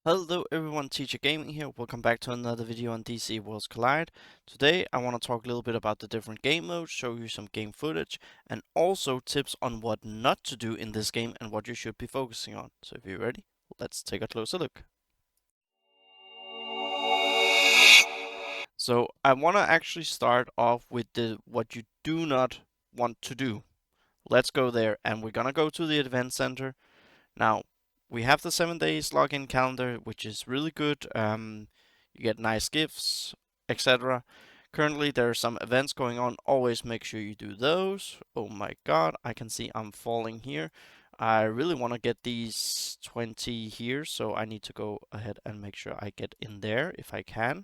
Hello everyone, Teacher Gaming here. Welcome back to another video on DC Worlds Collide. Today I want to talk a little bit about the different game modes, show you some game footage, and also tips on what not to do in this game and what you should be focusing on. So if you're ready, let's take a closer look. So I want to actually start off with what you do not want to do. Let's go there, and we're gonna go to the Event Center. Now, we have the 7 days login calendar, which is really good. You get nice gifts, etc. Currently, there are some events going on. Always make sure you do those. Oh my god, I can see I'm falling here. I really want to get these 20 here, so I need to go ahead and make sure I get in there if I can.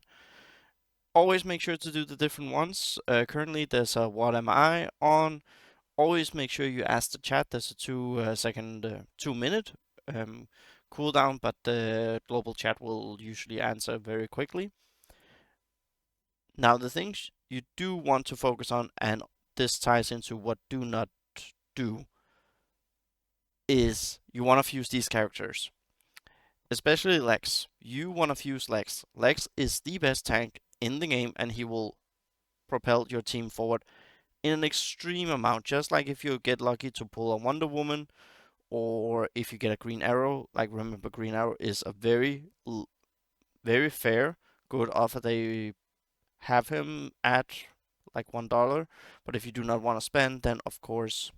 Always make sure to do the different ones. Currently, there's a what am I on. Always make sure you ask the chat. There's a 2 minute cooldown, but the global chat will usually answer very quickly. Now, the things you do want to focus on, and this ties into what do not do, is you want to fuse these characters, especially Lex. You want to fuse Lex. Lex is the best tank in the game, and he will propel your team forward in an extreme amount. Just like if you get lucky to pull a Wonder Woman, or if you get a Green Arrow. Like, remember, Green Arrow is a very fair, good offer. They have him at like $1, but if you do not want to spend, then of course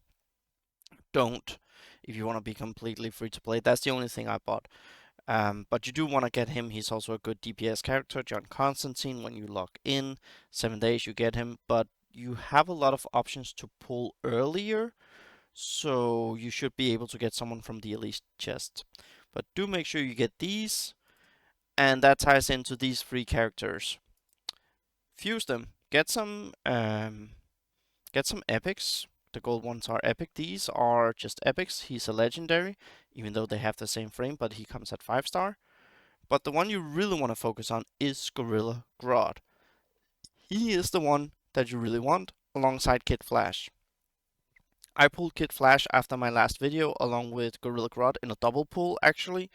don't. If you want to be completely free to play, that's the only thing I bought. But you do want to get him. He's also a good DPS character. John Constantine, when you log in, 7 days you get him, but you have a lot of options to pull earlier, so you should be able to get someone from the elite chest. But do make sure you get these, and that ties into these three characters. Fuse them. Get some epics. The gold ones are epic. These are just epics. He's a legendary, even though they have the same frame, but he comes at 5-star. But the one you really want to focus on is Gorilla Grodd. He is the one that you really want, alongside Kid Flash. I pulled Kid Flash after my last video, along with Gorilla Grodd in a double pull, actually.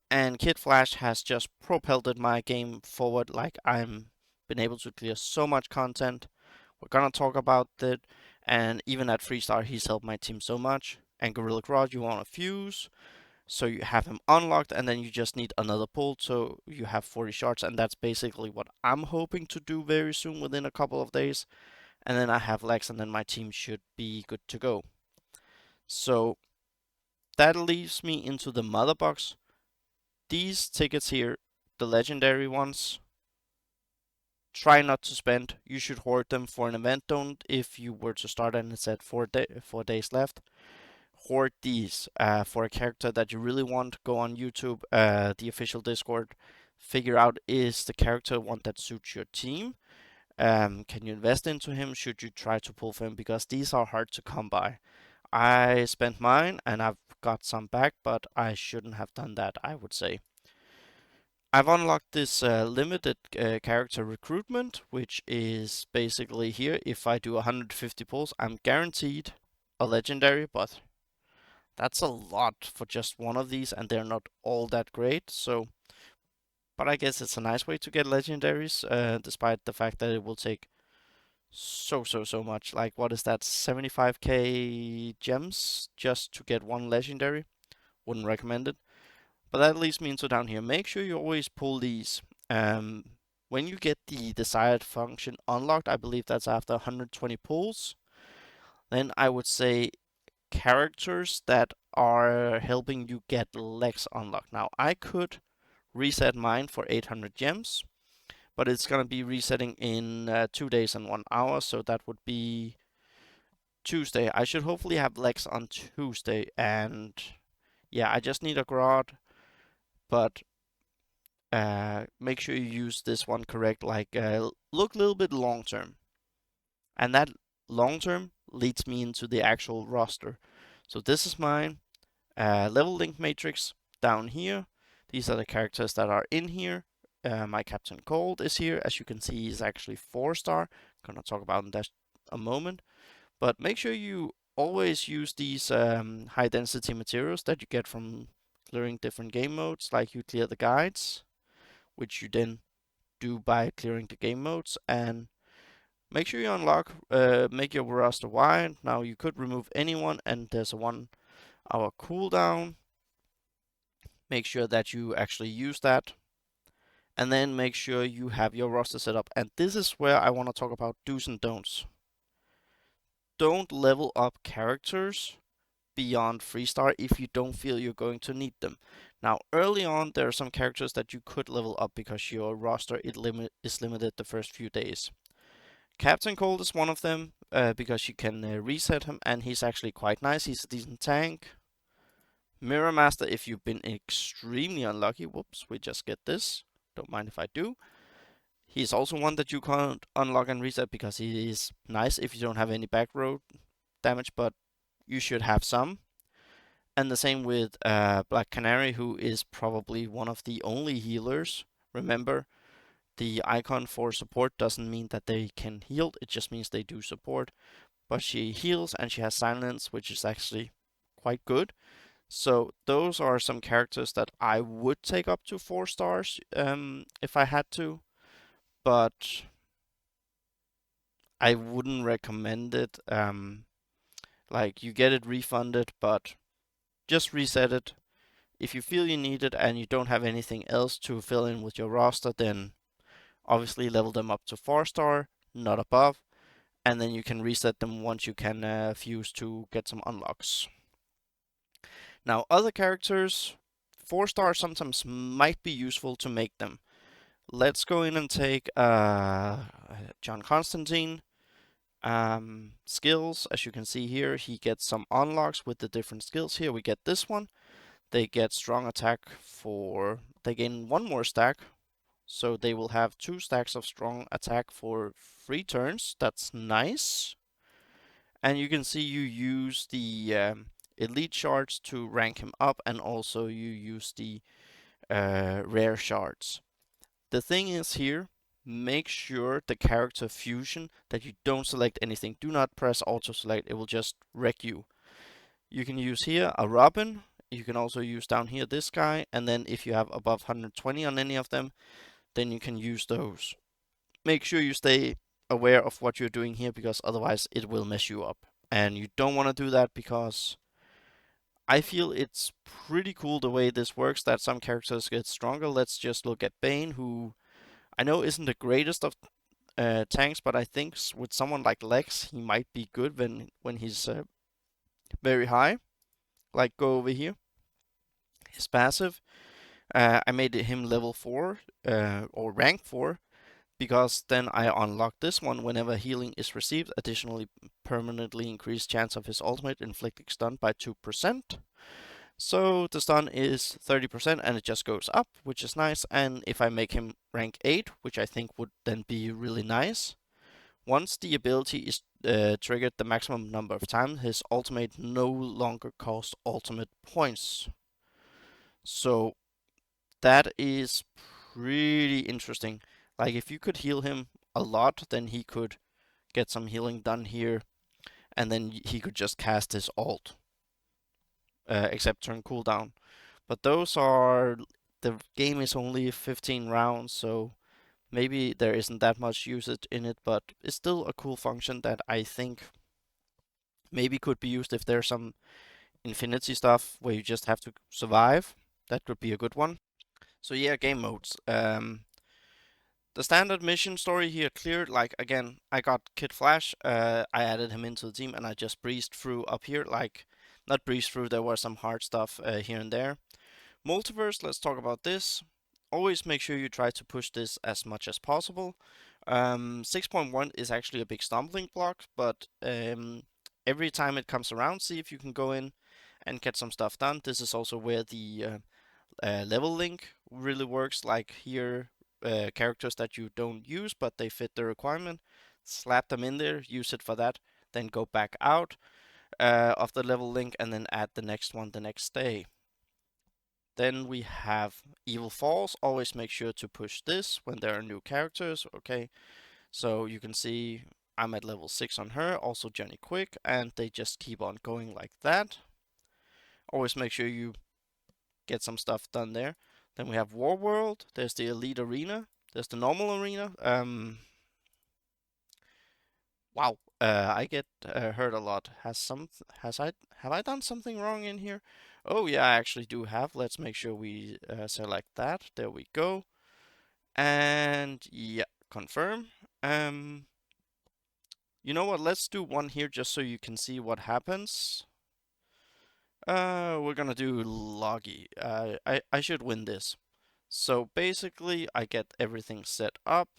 And Kid Flash has just propelled my game forward. Like, I'm been able to clear so much content. We're gonna talk about it, and even at 3-star, he's helped my team so much. And Gorilla Grodd, you want to fuse, so you have him unlocked, and then you just need another pull, so you have 40 shards, and that's basically what I'm hoping to do very soon, within a couple of days. And then I have Lex, and then my team should be good to go. So that leaves me into the mother box. These tickets here, the legendary ones, try not to spend. You should hoard them for an event. Don't, if you were to start and it said 4 days left, hoard these for a character that you really want. Go on YouTube, the official Discord, figure out, is the character one that suits your team. Can you invest into him? Should you try to pull for him? Because these are hard to come by. I spent mine and I've got some back, but I shouldn't have done that, I would say. I've unlocked this limited character recruitment, which is basically here. If I do 150 pulls, I'm guaranteed a legendary, but that's a lot for just one of these, and they're not all that great. So, but I guess it's a nice way to get legendaries, despite the fact that it will take so much. Like, what is that? 75k gems just to get one legendary. Wouldn't recommend it. But that leads me into down here. Make sure you always pull these. Um, when you get the desired function unlocked, I believe that's after 120 pulls, then I would say characters that are helping you get Lex unlocked. Now, I could reset mine for 800 gems, but it's going to be resetting in 2 days and 1 hour, so that would be Tuesday. I should hopefully have Lex on Tuesday, and yeah, I just need a Grodd, but make sure you use this one correct. Like, look a little bit long term, and that long term leads me into the actual roster. So this is mine. Level link matrix down here. These are the characters that are in here. My Captain Cold is here. As you can see, he's actually 4-star. I'm gonna talk about that a moment. But make sure you always use these high density materials that you get from clearing different game modes, like you clear the guides, which you then do by clearing the game modes, and make sure you unlock, make your roster wide. Now you could remove anyone, and there's a 1 hour cooldown. Make sure that you actually use that, and then make sure you have your roster set up. And this is where I want to talk about do's and don'ts. Don't level up characters beyond 3-star if you don't feel you're going to need them. Now, early on, there are some characters that you could level up because your roster is limited the first few days. Captain Cold is one of them because you can reset him, and he's actually quite nice. He's a decent tank. Mirror Master, if you've been extremely unlucky, whoops, we just get this. Don't mind if I do. He's also one that you can't unlock and reset because he is nice if you don't have any back row damage, but you should have some. And the same with Black Canary, who is probably one of the only healers. Remember, the icon for support doesn't mean that they can heal, it just means they do support. But she heals and she has silence, which is actually quite good. So those are some characters that I would take up to 4 stars if I had to, but I wouldn't recommend it. Like you get it refunded, but just reset it. If you feel you need it and you don't have anything else to fill in with your roster, then obviously level them up to 4-star, not above, and then you can reset them once you can fuse to get some unlocks. Now, other characters, 4-star sometimes might be useful to make them. Let's go in and take John Constantine. Skills, as you can see here, he gets some unlocks with the different skills. Here we get this one. They get strong attack they gain 1 more stack. So they will have 2 stacks of strong attack for 3 turns. That's nice. And you can see you use the elite shards to rank him up, and also you use the rare shards. The thing is here, make sure the character fusion that you don't select anything. Do not press auto select, it will just wreck you. You can use here a Robin. You can also use down here this guy, and then if you have above 120 on any of them, then you can use those. Make sure you stay aware of what you're doing here, because otherwise it will mess you up. And you don't want to do that, because I feel it's pretty cool the way this works, that some characters get stronger. Let's just look at Bane, who I know isn't the greatest of tanks, but I think with someone like Lex, he might be good when he's very high. Like, go over here. His passive, I made him level 4 or rank 4, because then I unlock this one whenever healing is received. Additionally, permanently increased chance of his ultimate inflicting stun by 2%. So the stun is 30% and it just goes up, which is nice. And if I make him rank 8, which I think would then be really nice, once the ability is triggered the maximum number of times, his ultimate no longer costs ultimate points. So that is pretty interesting. Like, if you could heal him a lot, then he could get some healing done here, and then he could just cast his ult, except turn cooldown. But the game is only 15 rounds, so maybe there isn't that much usage in it, but it's still a cool function that I think maybe could be used if there's some infinity stuff where you just have to survive. That could be a good one. So yeah, game modes. The standard mission story here cleared. Like, again, I got Kid Flash. I added him into the team, and I just breezed through up here. Like, not breezed through. There was some hard stuff here and there. Multiverse. Let's talk about this. Always make sure you try to push this as much as possible. 6.1 is actually a big stumbling block, but every time it comes around, see if you can go in and get some stuff done. This is also where the level link really works. Like here, characters that you don't use but they fit the requirement, slap them in there, use it for that, then go back out of the level link and then add the next one the next day. Then we have Evil Falls. Always make sure to push this when there are new characters. Okay, so you can see I'm at level 6 on her, also Johnny Quick, and they just keep on going like that. Always make sure you get some stuff done there. Then we have War World. There's the Elite Arena. There's the normal arena. Wow. I get hurt a lot. Have I done something wrong in here? Oh yeah, I actually do have. Let's make sure we select that. There we go. And yeah, confirm. Um, you know what? Let's do one here just so you can see what happens. We're gonna do loggy. I should win this. So basically, I get everything set up,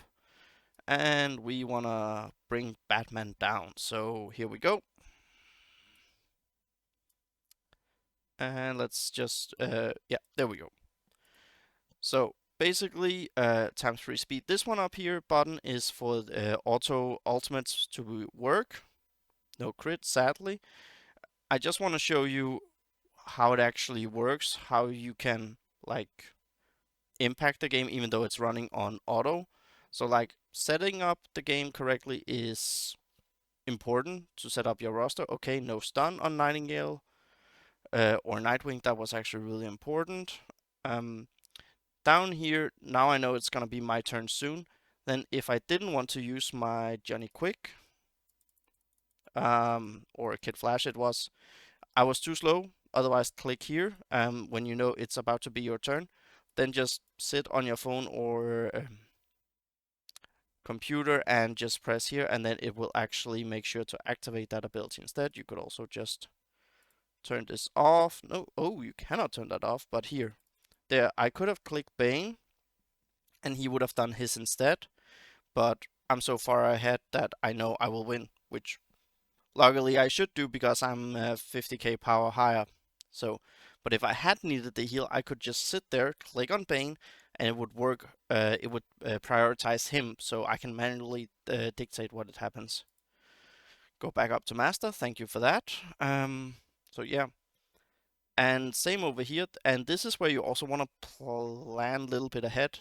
and we wanna bring Batman down. So here we go. And let's just, yeah, there we go. So basically, times 3 speed. This one up here button is for auto ultimates to work. No crit, sadly. I just want to show you how it actually works, how you can like impact the game even though it's running on auto. So like setting up the game correctly is important to set up your roster. Okay, no stun on Nightingale or Nightwing. That was actually really important. Down here, now I know it's gonna be my turn soon. Then if I didn't want to use my Johnny Quick, or Kid Flash I was too slow. Otherwise, click here when you know it's about to be your turn. Then just sit on your phone or computer and just press here, and then it will actually make sure to activate that ability instead. You could also just turn this off. No, oh, you cannot turn that off, but here. There, I could have clicked Bane, and he would have done his instead, but I'm so far ahead that I know I will win, which luckily I should do because I'm 50k power higher. So, but if I had needed the heal, I could just sit there, click on Bane, and it would work. It would prioritize him, so I can manually dictate what it happens. Go back up to master. Thank you for that. So yeah, and same over here. And this is where you also want to plan a little bit ahead.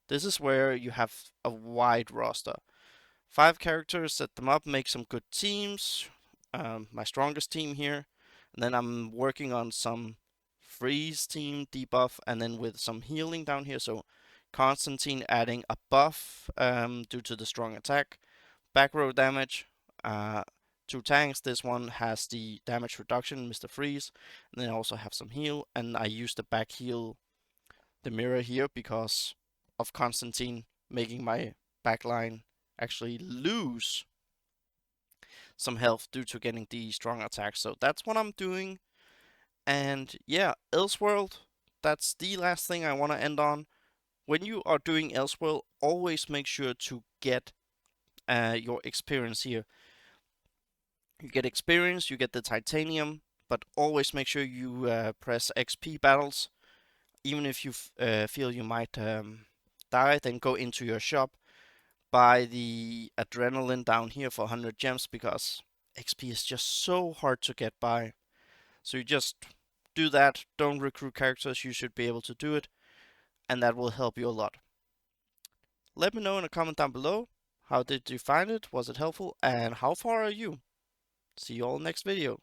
This is where you have a wide roster. 5 characters, set them up, make some good teams. My strongest team here. And then I'm working on some freeze team debuff and then with some healing down here. So Constantine adding a buff due to the strong attack. Back row damage. 2 tanks. This one has the damage reduction, Mr. Freeze. And then I also have some heal. And I use the back heal, the mirror here, because of Constantine making my backline actually lose some health due to getting the strong attack. So that's what I'm doing. And yeah, Elseworld, that's the last thing I want to end on. When you are doing Elseworld, always make sure to get your experience here. You get experience, you get the titanium, but always make sure you press XP battles. Even if you feel you might die, then go into your shop, buy the adrenaline down here for 100 gems because XP is just so hard to get by. So you just do that, don't recruit characters, you should be able to do it, and that will help you a lot. Let me know in a comment down below, how did you find it, was it helpful, and how far are you? See you all next video.